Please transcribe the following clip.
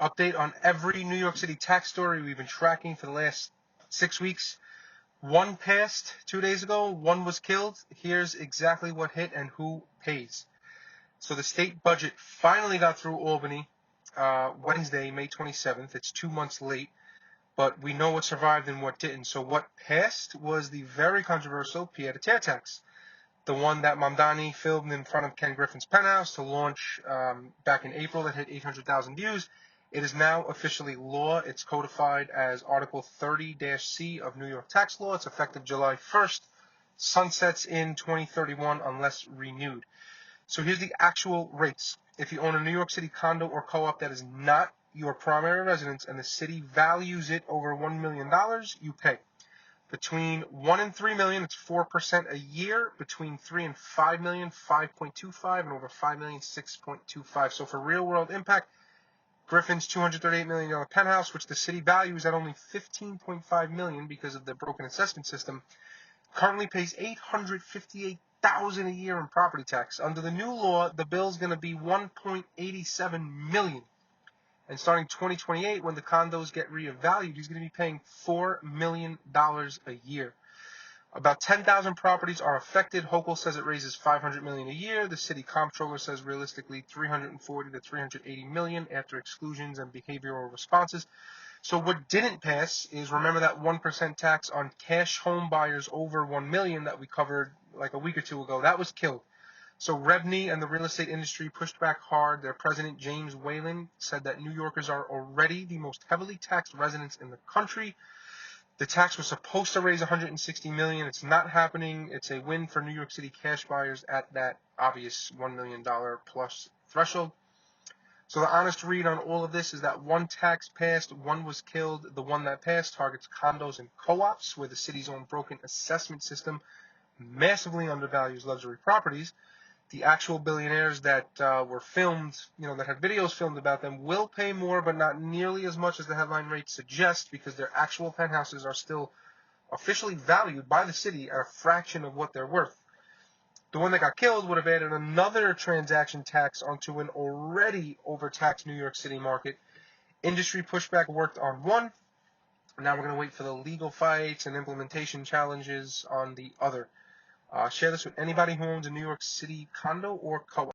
Update on every New York City tax story we've been tracking for the last 6 weeks. One passed 2 days ago, one was killed. Here's exactly what hit and who pays. So the state budget finally got through Albany Wednesday, May 27th. It's 2 months late, but we know what survived and what didn't. So what passed was the very controversial pied-a-terre tax, the one that Mamdani filmed in front of Ken Griffin's penthouse to launch back in April that hit 800,000 views. It is now officially law. It's codified as Article 30-C of New York tax law. It's effective July 1st. Sunsets in 2031 unless renewed. So here's the actual rates. If you own a New York City condo or co-op that is not your primary residence and the city values it over $1 million, you pay. Between 1 and 3 million, it's 4% a year. Between 3 and 5 million, 5.25, and over 5 million, 6.25. So for real world impact, Griffin's $238 million penthouse, which the city values at only $15.5 million because of the broken assessment system, currently pays $858,000 a year in property tax. Under the new law, the bill is going to be $1.87 million. And starting 2028, when the condos get reevaluated, he's going to be paying $4 million a year. About 10,000 properties are affected. Hochul says it raises $500 million a year. The city comptroller says realistically $340 to $380 million after exclusions and behavioral responses. So what didn't pass is, remember that 1% tax on cash home buyers over $1 million that we covered like a week or two ago? That was killed. So Rebney and the real estate industry pushed back hard. Their president, James Whalen, said that New Yorkers are already the most heavily taxed residents in the country. The tax was supposed to raise $160 million. It's not happening. It's a win for New York City cash buyers at that obvious $1 million plus threshold. So the honest read on all of this is that one tax passed, one was killed. The one that passed targets condos and co-ops, where the city's own broken assessment system massively undervalues luxury properties. The actual billionaires that were filmed, that had videos filmed about them, will pay more, but not nearly as much as the headline rates suggest, because their actual penthouses are still officially valued by the city at a fraction of what they're worth. The one that got killed would have added another transaction tax onto an already overtaxed New York City market. Industry pushback worked on one. Now we're going to wait for the legal fights and implementation challenges on the other. Share this with anybody who owns a New York City condo or co-op.